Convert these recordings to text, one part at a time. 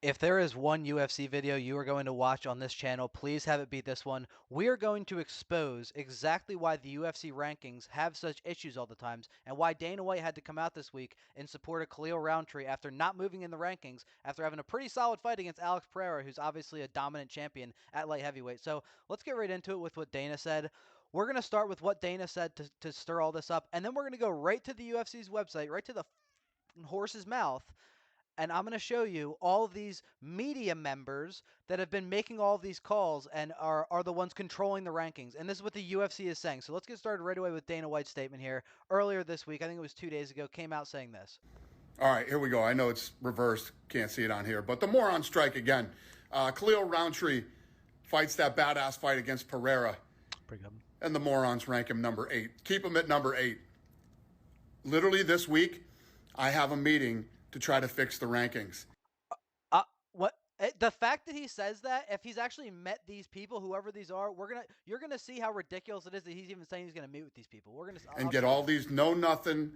If there is one UFC video you are going to watch on this channel, please have it be this one. We are going to expose exactly why the UFC rankings have such issues all the times and why Dana White had to come out this week in support of Khalil Roundtree after not moving in the rankings after having a pretty solid fight against Alex Pereira, who's obviously a dominant champion at light heavyweight. So let's get right into it with what Dana said. We're going to start with what Dana said to stir all this up, and then we're going to go right to the UFC's website, right to the horse's mouth, and I'm going to show you all of these media members that have been making all of these calls and are the ones controlling the rankings. And this is what the UFC is saying. So let's get started right away with Dana White's statement here. Earlier this week, I think it was 2 days ago, came out saying this. All right, here we go. I know it's reversed. Can't see it on here. But the moron strike again. Khalil Roundtree fights that badass fight against Pereira. Pretty good. And the morons rank him number 8. Keep him at number 8. Literally this week, I have a meeting to try to fix the rankings. What? The fact that he says that, if he's actually met these people, whoever these are, you're gonna see how ridiculous it is that he's even saying he's gonna meet with these people. And get all these know-nothing,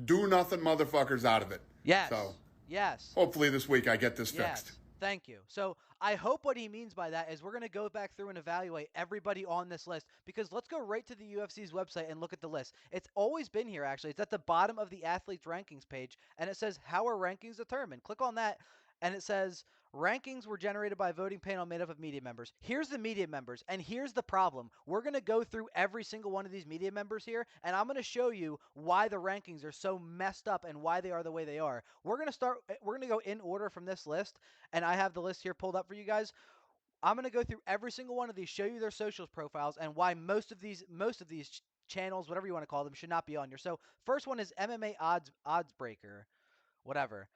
do-nothing motherfuckers out of it. Yes. So, yes. hopefully this week I get this fixed. Yes. Thank you. So I hope what he means by that is we're going to go back through and evaluate everybody on this list, because let's go right to the UFC's website and look at the list. It's always been here, actually. It's at the bottom of the athletes rankings page, and it says how are rankings determined. Click on that, and it says rankings were generated by a voting panel made up of media members. Here's the media members, and here's the problem. We're going to go through every single one of these media members here, and I'm going to show you why the rankings are so messed up and why they are the way they are. We're going to go in order from this list, and I have the list here pulled up for you guys. I'm going to go through every single one of these, show you their socials profiles, and why most of these channels, whatever you want to call them, should not be on here. So first one is MMA Odds Breaker, whatever.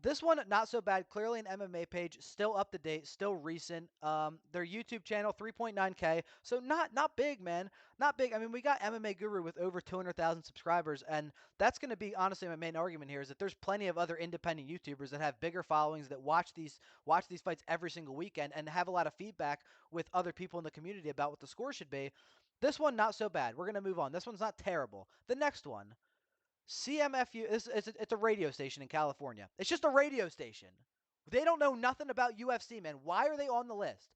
This one, not so bad. Clearly an MMA page, still up to date, still recent. Their YouTube channel, 3.9K. So not big, man. Not big. I mean, we got MMA Guru with over 200,000 subscribers, and that's going to be, honestly, my main argument here is that there's plenty of other independent YouTubers that have bigger followings that watch these fights every single weekend and have a lot of feedback with other people in the community about what the score should be. This one, not so bad. We're going to move on. This one's not terrible. The next one, CMFU, it's a radio station in California. It's just a radio station. They don't know nothing about UFC, man. Why are they on the list?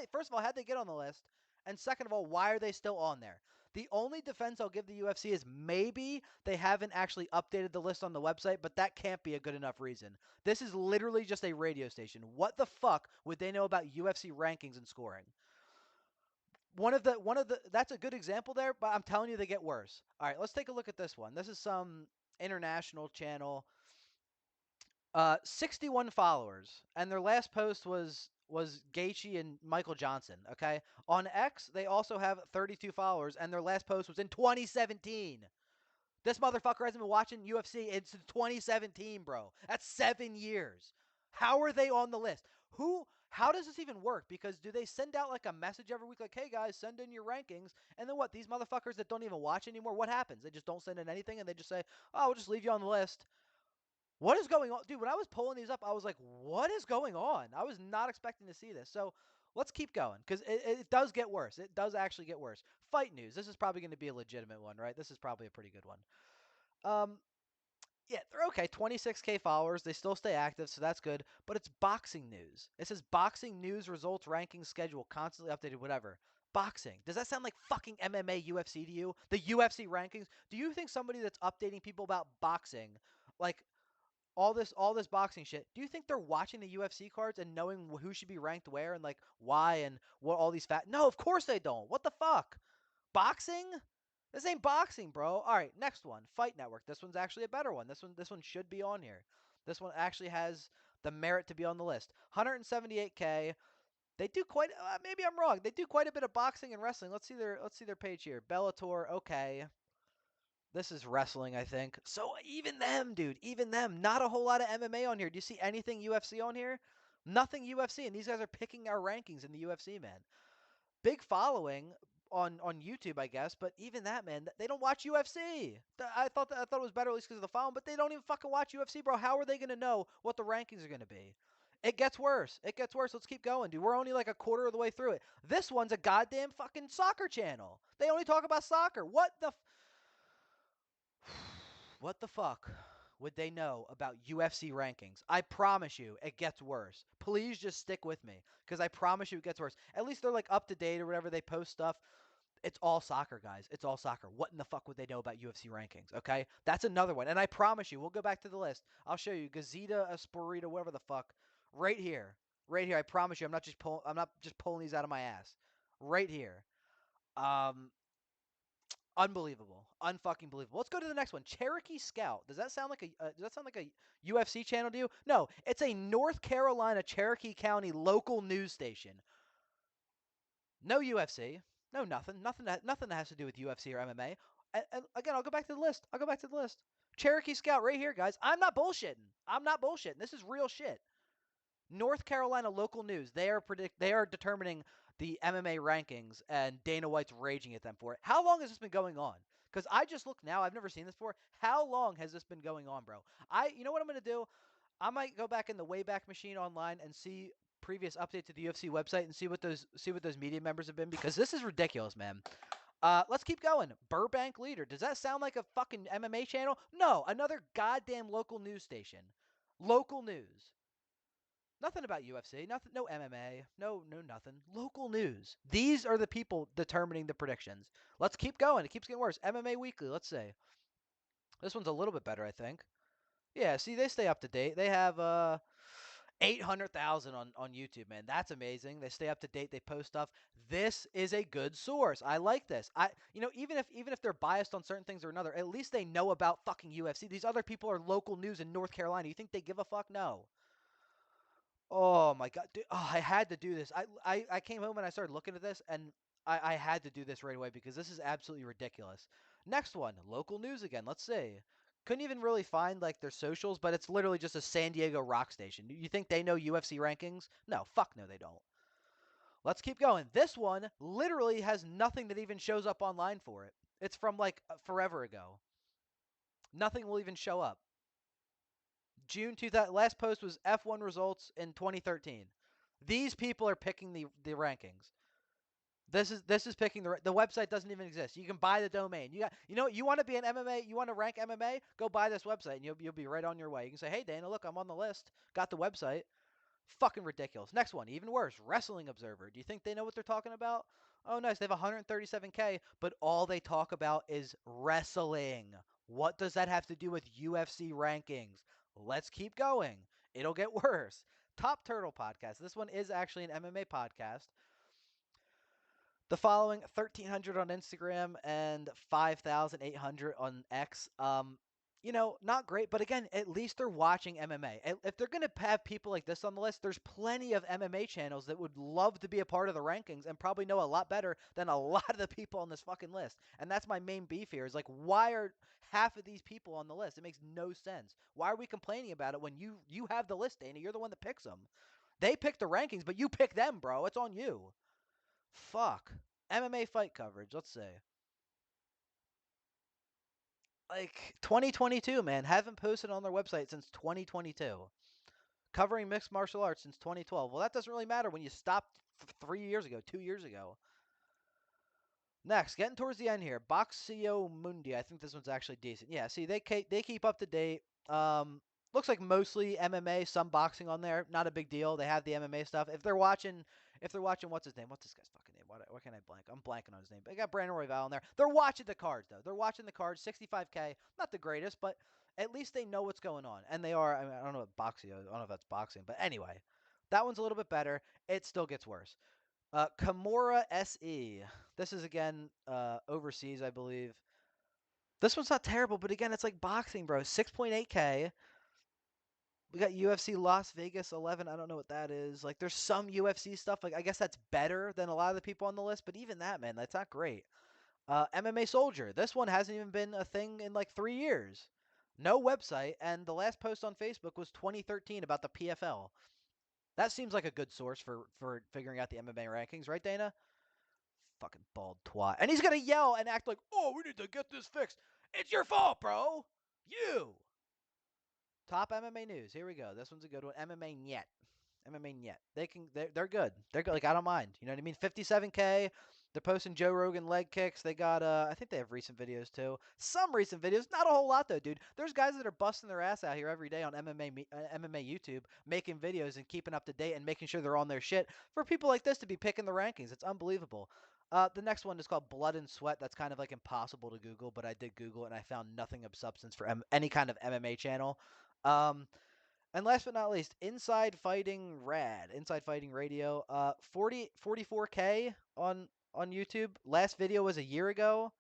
First of all, how'd they get on the list? And second of all, why are they still on there? The only defense I'll give the UFC is maybe they haven't actually updated the list on the website, but that can't be a good enough reason. This is literally just a radio station. What the fuck would they know about UFC rankings and scoring? That's a good example there, but I'm telling you they get worse. All right, let's take a look at this one. This is some international channel. 61 followers, and their last post was Gaethje and Michael Johnson. Okay, on X they also have 32 followers, and their last post was in 2017. This motherfucker hasn't been watching UFC since 2017, bro. That's 7 years. How are they on the list? How does this even work? Because do they send out like a message every week like, hey guys, send in your rankings? And then what? These motherfuckers that don't even watch anymore, what happens? They just don't send in anything and they just say, oh, we'll just leave you on the list. What is going on? Dude, when I was pulling these up, I was like, what is going on? I was not expecting to see this. So let's keep going, because it does get worse. It does actually get worse. Fight news. This is probably going to be a legitimate one, right? This is probably a pretty good one. Yeah, they're okay. 26K followers. They still stay active, so that's good. But it's boxing news. It says boxing news, results, rankings, schedule, constantly updated, whatever. Boxing. Does that sound like fucking MMA, UFC to you? The UFC rankings? Do you think somebody that's updating people about boxing, like all this boxing shit, do you think they're watching the UFC cards and knowing who should be ranked where and like why and what all these No, of course they don't. What the fuck? Boxing? This ain't boxing, bro. All right, next one. Fight Network. This one's actually a better one. This one should be on here. This one actually has the merit to be on the list. 178K. They do quite maybe I'm wrong. They do quite a bit of boxing and wrestling. Let's see their page here. Bellator, okay. This is wrestling, I think. So even them, dude, even them. Not a whole lot of MMA on here. Do you see anything UFC on here? Nothing UFC, and these guys are picking our rankings in the UFC, man. Big following on YouTube, I guess, but even that, man, they don't watch UFC. I thought it was better at least because of the following, but they don't even fucking watch UFC, bro. How are they gonna know what the rankings are gonna be? It gets worse. It gets worse. Let's keep going, dude. We're only like a quarter of the way through it. This one's a goddamn fucking soccer channel. They only talk about soccer. What the fuck? would they know about UFC rankings? I promise you, it gets worse. Please just stick with me, because I promise you it gets worse. At least they're like up to date or whatever. They post stuff. It's all soccer, guys. It's all soccer. What in the fuck would they know about UFC rankings? Okay, that's another one. And I promise you, we'll go back to the list. I'll show you Gazeta, Esporita, whatever the fuck, right here, right here. I promise you, I'm not just pulling these out of my ass. Right here. Um, Unbelievable, unfucking believable. Let's go to the next one. Cherokee Scout. Does that sound like a UFC channel to you? No, it's a North Carolina Cherokee County local news station. No UFC. No nothing. Nothing that has to do with UFC or MMA. And again, I'll go back to the list. Cherokee Scout right here, guys. I'm not bullshitting. This is real shit. North Carolina local news. They are determining the MMA rankings, and Dana White's raging at them for it. How long has this been going on? Because I just looked now. I've never seen this before. How long has this been going on, bro? You know what I'm gonna do? I might go back in the Wayback Machine online and see previous updates to the UFC website and see what those media members have been, because this is ridiculous, man. Let's keep going. Burbank Leader. Does that sound like a fucking MMA channel? No, another goddamn local news station. Local news. Nothing about UFC, nothing, no MMA, no nothing. Local news. These are the people determining the predictions. Let's keep going. It keeps getting worse. MMA Weekly, let's see. This one's a little bit better, I think. Yeah, see, they stay up to date. They have 800,000 on YouTube, man. That's amazing. They stay up to date. They post stuff. This is a good source. I like this. Even if they're biased on certain things or another, at least they know about fucking UFC. These other people are local news in North Carolina. You think they give a fuck? No. Oh my god, dude. Oh, I had to do this. I came home and I started looking at this, and I had to do this right away because this is absolutely ridiculous. Next one, local news again. Let's see. Couldn't even really find like their socials, but it's literally just a San Diego rock station. You think they know UFC rankings? No, fuck no, they don't. Let's keep going. This one literally has nothing that even shows up online for it. It's from like forever ago. Nothing will even show up. June 2000, last post was F1 results in 2013. These people are picking the rankings. This is picking the website doesn't even exist. You can buy the domain. You want to be an MMA, you want to rank MMA, go buy this website and you'll be right on your way. You can say, "Hey Dana, look, I'm on the list. Got the website." Fucking ridiculous. Next one, even worse. Wrestling Observer. Do you think they know what they're talking about? Oh, nice. They have 137K, but all they talk about is wrestling. What does that have to do with UFC rankings? Let's keep going. It'll get worse. Top Turtle Podcast. This one is actually an MMA podcast. The following 1,300 on Instagram and 5,800 on X. Not great, but again, at least they're watching MMA. If they're going to have people like this on the list, there's plenty of MMA channels that would love to be a part of the rankings and probably know a lot better than a lot of the people on this fucking list. And that's my main beef here is like, why are half of these people on the list? It makes no sense. Why are we complaining about it when you have the list, Dana? You're the one that picks them. They pick the rankings, but you pick them, bro. It's on you. Fuck. MMA fight coverage. Let's see. Like 2022, man. Haven't posted on their website since 2022. Covering mixed martial arts since 2012. Well, that doesn't really matter when you stopped 3 years ago, 2 years ago. Next, getting towards the end here. Boxeo Mundi. I think this one's actually decent. Yeah, see, they keep up to date. Looks like mostly MMA, some boxing on there. Not a big deal. They have the MMA stuff. If they're watching, what's his name? What's this guy's fucking name? What can I blank? I'm blanking on his name. They got Brandon Royval in there. They're watching the cards though. They're watching the cards. 65K. Not the greatest, but at least they know what's going on. And they are. I mean, I don't know what boxeo. I don't know if that's boxing, but anyway, that one's a little bit better. It still gets worse. Kimura SE. This is again overseas, I believe. This one's not terrible, but again, it's like boxing, bro. 6.8K. We got UFC Las Vegas 11. I don't know what that is. Like, there's some UFC stuff. Like, I guess that's better than a lot of the people on the list, but even that, man, that's not great. MMA Soldier. This one hasn't even been a thing in like 3 years. No website, and the last post on Facebook was 2013 about the PFL. That seems like a good source for figuring out the MMA rankings, right, Dana? Fucking bald twat. And he's gonna yell and act like, "Oh, we need to get this fixed." It's your fault, bro. You. Top MMA news. Here we go. This one's a good one. MMA Nyet. MMA Nyet. They're good. They're good. Like, I don't mind. You know what I mean? 57K. They're posting Joe Rogan leg kicks. They got I think they have recent videos too. Some recent videos, not a whole lot though, dude. There's guys that are busting their ass out here every day on MMA YouTube, making videos and keeping up to date and making sure they're on their shit. For people like this to be picking the rankings, it's unbelievable. The next one is called Blood and Sweat. That's kind of like impossible to Google, but I did Google it and I found nothing of substance for any kind of MMA channel. Um, and last but not least, Inside Fighting Radio, 44K on YouTube. Last video was a year ago.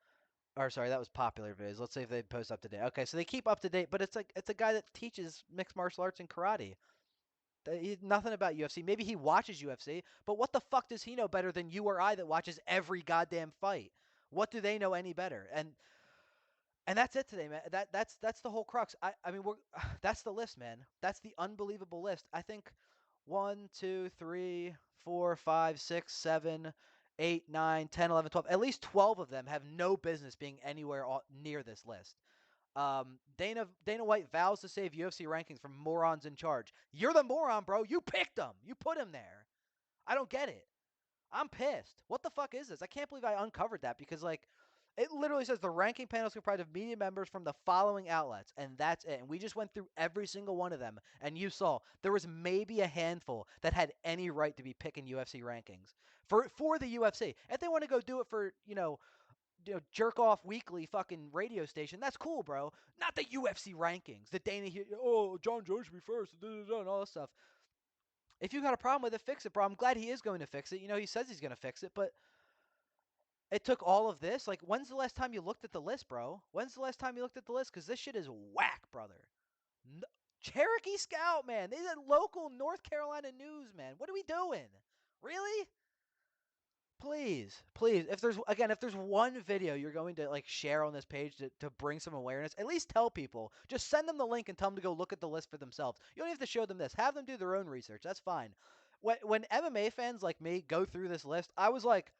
Or sorry, that was popular videos. Let's see if they post up to date. Okay, so they keep up to date, but it's a guy that teaches mixed martial arts and karate. Nothing about UFC. Maybe he watches UFC, but what the fuck does he know better than you or I that watches every goddamn fight? What do they know any better? And that's it today, man. That's the whole crux. I mean, that's the list, man. That's the unbelievable list. I think 1, 2, 3, 4, 5, 6, 7, 8, 9, 10, 11, 12. At least 12 of them have no business being anywhere near this list. Dana White vows to save UFC rankings from morons in charge. You're the moron, bro. You picked him. You put him there. I don't get it. I'm pissed. What the fuck is this? I can't believe I uncovered that because like it literally says the ranking panel is comprised of media members from the following outlets, and that's it. And we just went through every single one of them, and you saw there was maybe a handful that had any right to be picking UFC rankings for the UFC. If they want to go do it for jerk off weekly fucking radio station, that's cool, bro. Not the UFC rankings. The Dana here, oh John Jones should be first, and all this stuff. If you got a problem with it, fix it, bro. I'm glad he is going to fix it. He says he's going to fix it, but it took all of this. Like, when's the last time you looked at the list, bro? When's the last time you looked at the list? Because this shit is whack, brother. No, Cherokee Scout, man. This is local North Carolina news, man. What are we doing? Really? Please, please. If there's one video you're going to like share on this page to bring some awareness, at least tell people. Just send them the link and tell them to go look at the list for themselves. You don't have to show them this. Have them do their own research. That's fine. When MMA fans like me go through this list, I was like,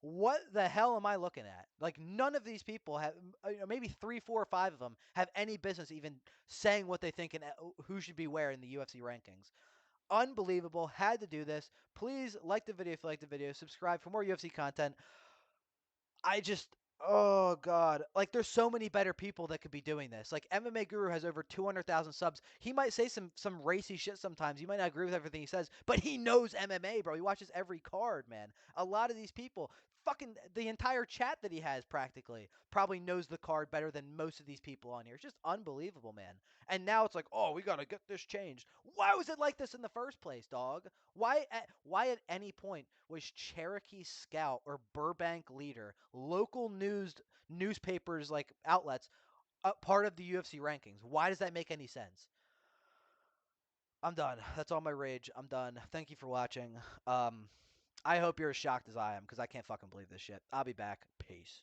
what the hell am I looking at? Like, none of these people have, maybe 3, 4, or 5 of them have any business even saying what they think and who should be where in the UFC rankings. Unbelievable. Had to do this. Please like the video if you like the video. Subscribe for more UFC content. I just, oh god, like there's so many better people that could be doing this. Like MMA Guru has over 200,000 subs. He might say some racy shit sometimes. You might not agree with everything he says, but he knows MMA, bro. He watches every card, man. A lot of these people, fucking the entire chat that he has practically probably knows the card better than most of these people on here. It's just unbelievable, man. And now it's like, oh, we gotta get this changed. Why was it like this in the first place, dog? Why at any point was Cherokee Scout or Burbank Leader, local newspapers like outlets, a part of the UFC rankings? Why does that make any sense? I'm done. That's all my rage. I'm done. Thank you for watching. I hope you're as shocked as I am because I can't fucking believe this shit. I'll be back. Peace.